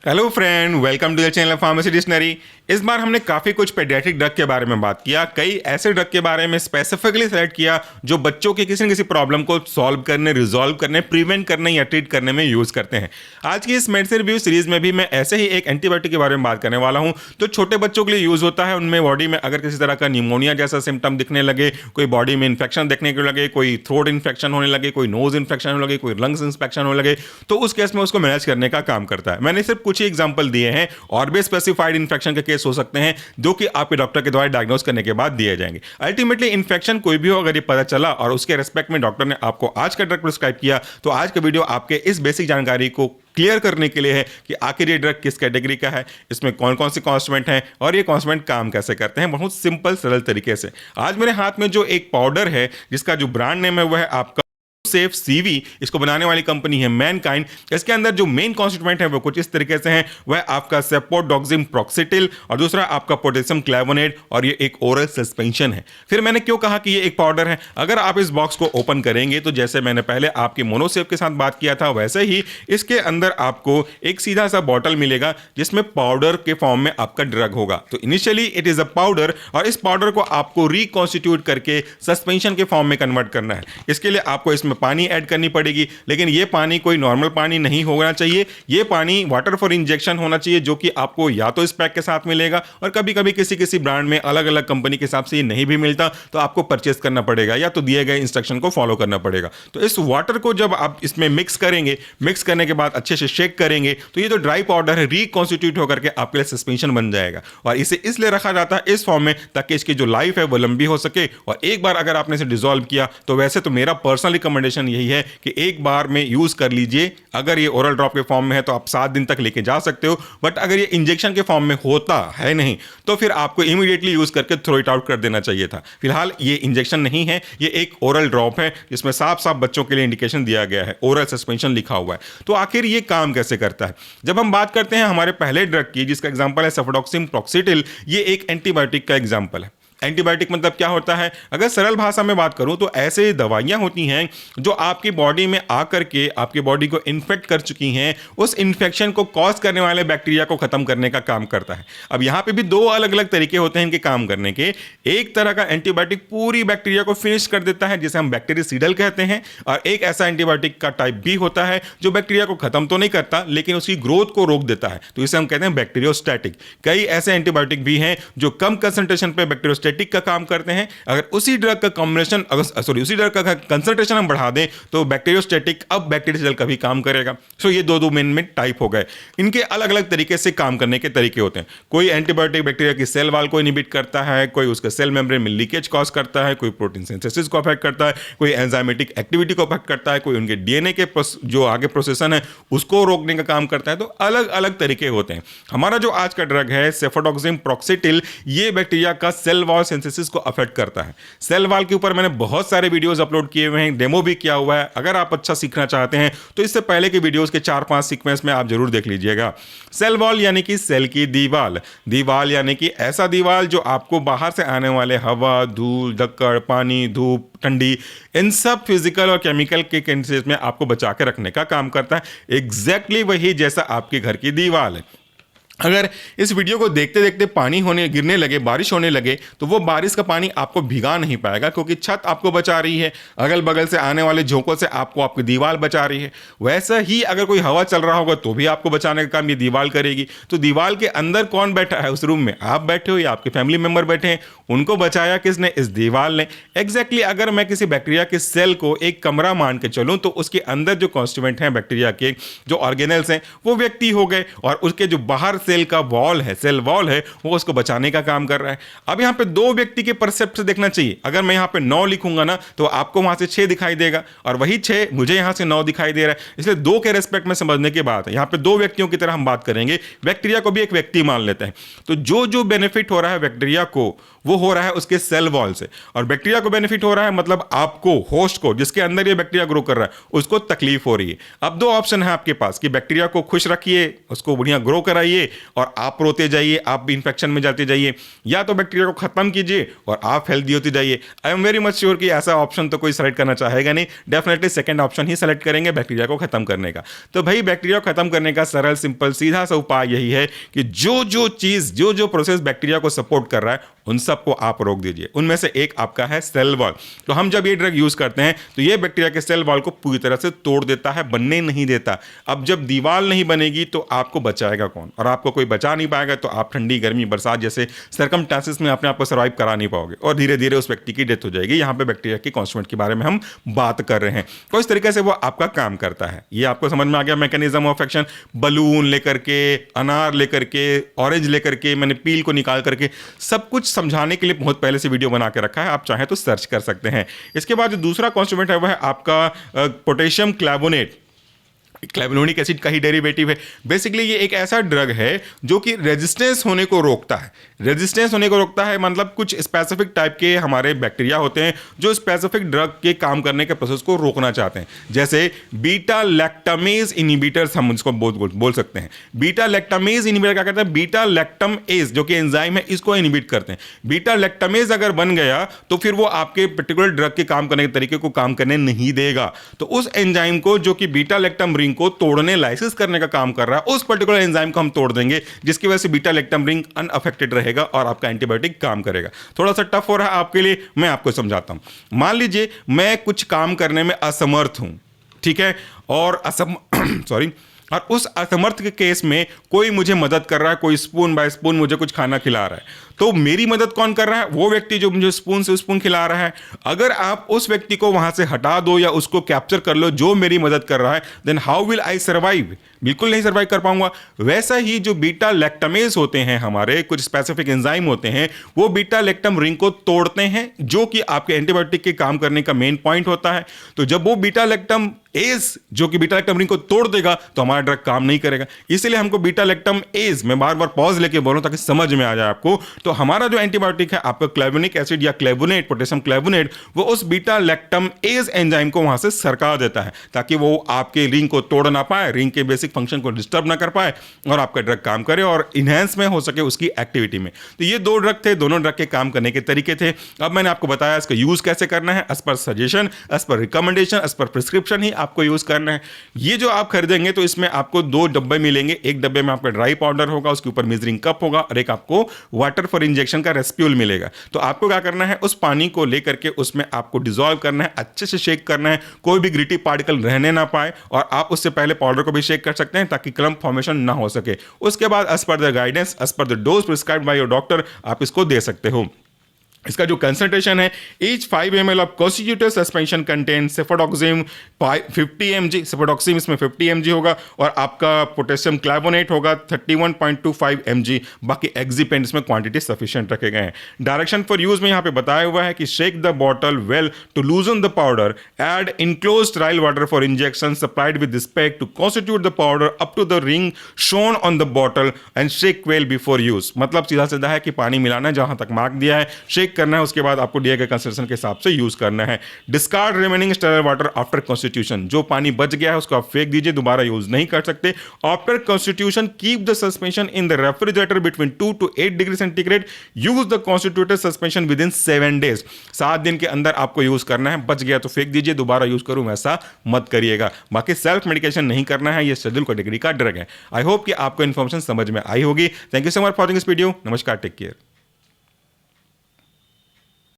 Hello friend, welcome to the channel pharmacy dictionary. इस बार हमने काफ़ी कुछ पेडियाट्रिक ड्रग के बारे में बात किया, कई ऐसे ड्रग के बारे में स्पेसिफिकली सेलेक्ट किया जो बच्चों के किसी न किसी प्रॉब्लम को सॉल्व करने, रिजॉल्व करने, प्रिवेंट करने या ट्रीट करने में यूज़ करते हैं। आज की इस मेडिसिन रिव्यू सीरीज में भी मैं ऐसे ही एक एंटीबायोटिक के बारे में बात करने वाला हूँ जो छोटे बच्चों के लिए यूज़ होता है। उनमें बॉडी में अगर किसी तरह का निमोनिया जैसा सिम्टम दिखने लगे, कोई बॉडी में इन्फेक्शन देखने को लगे, कोई थ्रोट इन्फेक्शन होने लगे, कोई नोज इन्फेक्शन होने लगे, कोई लंग्स इन्फेक्शन होने लगे, तो उस केस में उसको मैनेज करने का काम करता है। मैंने सिर्फ कुछ ही एग्जाम्पल दिए हैं, और भी स्पेसिफाइड इन्फेक्शन के केस हो सकते हैं जो कि आपके डॉक्टर के द्वारा डायग्नोस करने के बाद दिए जाएंगे। अल्टीमेटली इन्फेक्शन कोई भी हो, अगर ये पता चला और उसके रेस्पेक्ट में डॉक्टर ने आपको आज का ड्रग प्रिस्क्राइब किया, तो आज का वीडियो आपके इस बेसिक जानकारी को क्लियर करने के लिए है कि आखिर ये ड्रग किस कैटेगरी का है, इसमें कौन कौन से कॉन्स्टिट्यूएंट हैं और ये कॉन्स्टिट्यूएंट काम कैसे करते हैं, बहुत सिंपल सरल तरीके से। आज मेरे हाथ में जो एक पाउडर है जिसका जो ब्रांड नेम है वह है आपका सेफ सीवी, इसको बनाने वाली कंपनी है मैनकाइंड। इसके अंदर जो मेन कॉन्स्टिट्यूएंट है वो कुछ इस तरीके से हैं, वह आपका सेपोडोक्सिम प्रॉक्सिटिल और दूसरा आपका पोटेशियम क्लेवोनेट, और ये एक ओरल सस्पेंशन है। फिर मैंने क्यों कहा कि ये एक पाउडर है? अगर आप इस बॉक्स को ओपन करेंगे तो जैसे मैंने पहले आपके मोनोसेफ के साथ बात किया था, वैसे ही इसके अंदर आपको एक सीधा सा बॉटल मिलेगा जिसमें पाउडर के फॉर्म में आपका ड्रग होगा। तो initially it is a powder, और इस पाउडर को आपको रिकॉन्स्टिट्यूट करके सस्पेंशन के फॉर्म में कन्वर्ट करना है। इसके लिए आपको इसमें पानी ऐड करनी पड़ेगी, लेकिन ये पानी कोई नॉर्मल पानी नहीं होना चाहिए। ये पानी वाटर फॉर इंजेक्शन होना चाहिए, जो कि आपको या तो इस पैक के साथ मिलेगा, और कभी कभी किसी किसी ब्रांड में अलग अलग कंपनी के हिसाब से ये नहीं भी मिलता, तो आपको परचेस करना पड़ेगा या तो दिए गए इंस्ट्रक्शन को फॉलो करना पड़ेगा। तो इस वाटर को जब आप इसमें मिक्स करेंगे, मिक्स करने के बाद अच्छे से शेक करेंगे, तो ये जो ड्राई पाउडर है रिकॉन्स्टिट्यूट होकर के आपके लिए सस्पेंशन बन जाएगा। और इसे इसलिए रखा जाता है इस फॉर्म में ताकि इसकी जो लाइफ है वो लंबी हो सके। और एक बार अगर आपने इसे डिसॉल्व किया, तो वैसे तो मेरा पर्सनल रिकमेंडेशन यही है कि एक बार में यूज कर लीजिए। अगर ये ओरल ड्रॉप के फॉर्म में है तो आप 7 दिन तक लेके जा सकते हो, बट अगर ये इंजेक्शन के फॉर्म में होता है नहीं, तो फिर आपको इमीडिएटली यूज करके थ्रो इट आउट कर देना चाहिए था। फिलहाल ये इंजेक्शन नहीं है, ये एक ओरल ड्रॉप है जिसमें साफ साफ बच्चों के लिए इंडिकेशन दिया गया है, ओरल सस्पेंशन लिखा हुआ है। तो आखिर ये काम कैसे करता है? जब हम बात करते हैं हमारे पहले ड्रग की, जिसका एग्जाम्पल है सेफोडोक्सिम प्रॉक्सिटिल, ये एक एंटीबायोटिक का एग्जाम्पल है। एंटीबायोटिक मतलब क्या होता है? अगर सरल भाषा में बात करूं तो ऐसे दवाइयां होती हैं जो आपकी बॉडी में आकर के आपकी बॉडी को इन्फेक्ट कर चुकी हैं, उस इन्फेक्शन को कॉज करने वाले बैक्टीरिया को खत्म करने का काम करता है। अब यहां पे भी दो अलग अलग तरीके होते हैं इनके काम करने के। एक तरह का एंटीबायोटिक पूरी बैक्टीरिया को फिनिश कर देता है, जिसे हम बैक्टीरियासिडल कहते हैं, और एक ऐसा एंटीबायोटिक का टाइप भी होता है जो बैक्टीरिया को खत्म तो नहीं करता लेकिन उसकी ग्रोथ को रोक देता है, तो इसे हम कहते हैं बैक्टीरियोस्टैटिक। कई ऐसे एंटीबायोटिक भी हैं जो कम कंसंट्रेशन पे बैक्टीरियोस्टैटिक का काम करते हैं। अगर उसी ड्रग का कॉम्बिनेशन उसी ड्रग का कंसंट्रेशन हम बढ़ा दें तो बैक्टीरियोस्टैटिक अब बैक्टीरियल का भी काम करेगा। सो ये दो मेन में टाइप हो गए। इनके अलग अलग तरीके से काम करने के तरीके होते हैं। कोई एंटीबायोटिक बैक्टीरिया की सेल वाल को इनहिबिट करता है, कोई उसके सेल मेम्ब्रेन में लीकेज कॉज करता है, कोई प्रोटीन सिंथेसिस को अफेक्ट करता है, कोई एंजाइमेटिक एक्टिविटी को अफेक्ट करता है, कोई उनके डीएनए के जो आगे प्रोसेसन है उसको रोकने का काम करता है। तो अलग अलग तरीके होते हैं। हमारा जो आज का ड्रग है सेफोडोक्सिम प्रॉक्सिटिल, ये बैक्टीरिया का सेल वॉल सिंथेसिस को अफेक्ट करता है। सेल वॉल के ऊपर मैंने बहुत सारे वीडियोस अपलोड किए हुए हैं, डेमो भी किया हुआ है। अगर आप अच्छा सीखना चाहते हैं तो इससे पहले के वीडियोस के 4-5 सीक्वेंस में आप जरूर देख लीजिएगा। सेल वॉल यानी कि सेल की दीवार, दीवार यानी कि ऐसा दीवार जो आपको बाहर से आने वाले हवा, धूल, धक्कड़, पानी, धूप, ठंडी, इन सब फिजिकल और केमिकल के केसेस में आपको बचा के रखने का काम करता है। एग्जैक्टली वही जैसा आपके घर की दीवार है। अगर इस वीडियो को देखते देखते पानी गिरने लगे, बारिश होने लगे, तो वो बारिश का पानी आपको भिगा नहीं पाएगा, क्योंकि छत आपको बचा रही है, अगल बगल से आने वाले झोंकों से आपको आपकी दीवार बचा रही है। वैसा ही अगर कोई हवा चल रहा होगा तो भी आपको बचाने का काम ये दीवार करेगी। तो दीवार के अंदर कौन बैठा है उस रूम में? आप बैठे हो या आपके फैमिली मेंबर बैठे हैं? उनको बचाया किसने? इस दीवार ने। एग्जैक्टली अगर मैं किसी बैक्टीरिया के सेल को एक कमरा मान के चलूँ तो उसके अंदर जो कॉन्स्टिट्यूएंट हैं बैक्टीरिया के, जो ऑर्गेनेल्स हैं, वो व्यक्ति हो गए, और उसके जो बाहर सेल का वॉल है, सेल वॉल है, वो उसको बचाने का काम कर रहा है। अब यहां पे दो व्यक्ति के परसेप्ट से देखना चाहिए। अगर मैं यहां पे 9 लिखूंगा ना तो आपको वहां से 6 दिखाई देगा, और वही 6 मुझे यहां से 9 दिखाई दे रहा है। इसलिए 2 के रेस्पेक्ट में समझने की बात है। यहां पे 2 व्यक्तियों की तरह हम बात करेंगे, बैक्टीरिया को भी एक व्यक्ति मान लेते हैं। तो जो जो बेनिफिट हो रहा है बैक्टीरिया को, वो हो रहा है उसके सेल वॉल से, और बैक्टीरिया को बेनिफिट हो रहा है मतलब आपको, होस्ट को, जिसके अंदर ये बैक्टीरिया ग्रो कर रहा है, उसको तकलीफ हो रही है। अब 2 ऑप्शन है आपके पास कि बैक्टीरिया को खुश रखिए, उसको बढ़िया ग्रो कराइए, और आप रोते जाइए, आप भी इन्फेक्शन में जाते जाइए, या तो बैक्टीरिया को खत्म कीजिए और आप हेल्दी होती जाइए। I am very much sure कि ऐसा ऑप्शन तो कोई सेलेक्ट करना चाहेगा नहीं, डेफिनेटली सेकंड ऑप्शन ही सेलेक्ट करेंगे, बैक्टीरिया को खत्म करने का। तो भाई बैक्टीरिया को खत्म करने का सरल सिंपल सीधा सा उपाय यही है कि जो प्रोसेस बैक्टीरिया को सपोर्ट कर रहा है उन सबको आप रोक दीजिए। उनमें से एक आपका है सेल वॉल। तो हम जब ये ड्रग यूज करते हैं तो ये बैक्टीरिया के सेल वॉल को पूरी तरह से तोड़ देता है, बनने नहीं देता। अब जब दीवार नहीं बनेगी तो आपको बचाएगा कौन, और आपको कोई बचा नहीं पाएगा तो आप ठंडी गर्मी बरसात जैसे सरकमस्टेंसेस में अपने आप को सर्वाइव करा नहीं पाओगे और धीरे धीरे उस व्यक्ति की डेथ हो जाएगी। यहाँ पे बैक्टीरिया की कॉन्स्टिट्यूएंट के बारे में हम बात कर रहे हैं। तो इस तरीके से वो आपका काम करता है। ये आपको समझ में आ गया मैकेनिज्म ऑफ एक्शन। बलून लेकर के, अनार लेकर के, ऑरेंज लेकर के, मैंने पील को निकाल करके सब कुछ समझाने के लिए बहुत पहले से वीडियो बना के रखा है, आप चाहें तो सर्च कर सकते हैं। इसके बाद जो दूसरा कॉन्स्टिट्यूएंट है वह है आपका पोटेशियम क्लैवोनेट। क्लैवोनिक एसिड का ही डेरिवेटिव है। बेसिकली ये एक ऐसा ड्रग है जो कि रेजिस्टेंस होने को रोकता है। रेजिस्टेंस होने को रोकता है मतलब कुछ स्पेसिफिक टाइप के हमारे बैक्टीरिया होते हैं जो स्पेसिफिक ड्रग के काम करने के प्रोसेस को रोकना चाहते हैं। जैसे बीटा लैक्टामेज इनहिबिटर्स हम इसको बोल सकते हैं। बीटा लैक्टामेज इनहिबिटर क्या करते हैं, बीटा लैक्टम एज जो कि एंजाइम है इसको इनहिबिट करते हैं। बीटा लैक्टामेज अगर बन गया तो फिर वो आपके पर्टिकुलर ड्रग के काम करने के तरीके को काम करने नहीं देगा। तो उस एंजाइम को जो कि बीटा लैक्टम रिंग को तोड़ने, लाइसिस करने का काम कर रहा है, उस पर्टिकुलर एंजाइम को हम तोड़ देंगे, जिसकी वजह से बीटा लैक्टम रिंग अनअफेक्टेड रहेगा और आपका एंटीबायोटिक काम करेगा। थोड़ा सा टफ हो रहा है आपके लिए, मैं आपको समझाता हूं। मान लीजिए मैं कुछ काम करने में असमर्थ हूं, ठीक है, और और उस असमर्थ के केस में कोई मुझे मदद कर रहा है, कोई स्पून बाय स्पून मुझे कुछ खाना खिला रहा है। तो मेरी मदद कौन कर रहा है, वो व्यक्ति जो मुझे स्पून से स्पून खिला रहा है। अगर आप उस व्यक्ति को वहां से हटा दो या उसको कैप्चर कर लो जो मेरी मदद कर रहा है, then how will I survive, बिल्कुल नहीं सर्वाइव कर पाऊंगा। वैसा ही जो बीटा लैक्टमेज होते हैं, हमारे कुछ स्पेसिफिक एंजाइम होते हैं, वो बीटा लैक्टम रिंग को तोड़ते हैं, जो कि आपके एंटीबायोटिक के काम करने का मेन पॉइंट होता है। तो जब वो बीटा लैक्टम एज जो कि बीटा लैक्टम रिंग को तोड़ देगा तो हमारा ड्रग काम नहीं करेगा। इसलिए हमको बीटा लैक्टम एज, मैं बार बार पॉज लेके बोलूं ताकि समझ में आ जाए आपको। तो हमारा जो एंटीबायोटिक है आपका क्लैवोनिक एसिड या क्लैवोनेट, पोटेशियम क्लैवोनेट, वो उस बीटा लैक्टम एज एंजाइम को वहां से सरका देता है ताकि वो आपके रिंग को तोड़ ना पाए, रिंग के बेसिक फंक्शन को डिस्टर्ब ना कर पाए और आपका ड्रग काम करे और इनहेंस में हो सके उसकी एक्टिविटी में। तो ये दो ड्रग थे, दोनों ड्रग के काम करने के तरीके थे। अब मैंने आपको बताया इसका यूज कैसे करना है, as per suggestion, as per recommendation, as per prescription ही आपको यूज करना है। ये जो आप खरीदेंगे तो इसमें आपको 2 डब्बे मिलेंगे। एक डब्बे में आपका ड्राई पाउडर होगा, उसके ऊपर मेजरिंग कप होगा, और एक आपको वाटर फॉर इंजेक्शन का रेस्प्यूल मिलेगा। तो आपको क्या करना है, उस पानी को लेकर के उसमें आपको डिसॉल्व करना है, अच्छे से शेक करना है, कोई भी ग्रिटी पार्टिकल रहने ना पाए, और आप उससे पहले पाउडर को भी शेक कर सकते हैं ताकि क्लम्प फॉर्मेशन ना हो सके। उसके बाद as per the guidance, as per the dose prescribed by your doctor आप इसको दे सकते हो। इसका जो कंसंट्रेशन है, each 5 ml of constitutive suspension contain cefpodoxime 50 mg, cefpodoxime इसमें 50 mg होगा, और आपका पोटेशियम क्लैवोनेट होगा 31.25 mg। बाकी एक्जिपेंट इसमें क्वांटिटी सफिशिएंट रखे गए हैं। डायरेक्शन फॉर यूज में यहाँ पे बताया हुआ है कि shake the bottle well to loosen the powder, add enclosed sterile water for injection supplied with spec to constitute the powder up to the ring shown on the bottle and shake well before use. मतलब सीधा सीधा है कि पानी मिलाना है, जहां तक मार्क दिया है शेक करना है, उसके बाद आपको दिए गए कंसंट्रेशन के हिसाब से यूज करना है। Discard remaining sterile water after constitution, जो पानी बच गया है उसको आप फेंक दीजिए, दोबारा यूज नहीं कर सकते। After constitution keep the suspension in the refrigerator between 2 to 8 degree centigrade. Use the constituted suspension with in 7 days। 7 दिन के अंदर आपको यूज करना है, बच गया तो फेंक दीजिए, दोबारा यूज करूं वैसा मत करिएगा। बाकी सेल्फ मेडिकेशन नहीं करना है, ये शेड्यूल कैटेगरी का ड्रग है। आई होप कि आपको इन्फॉर्मेशन समझ में आई होगी। Thank you so much for watching this video. नमस्कार, टेक केयर।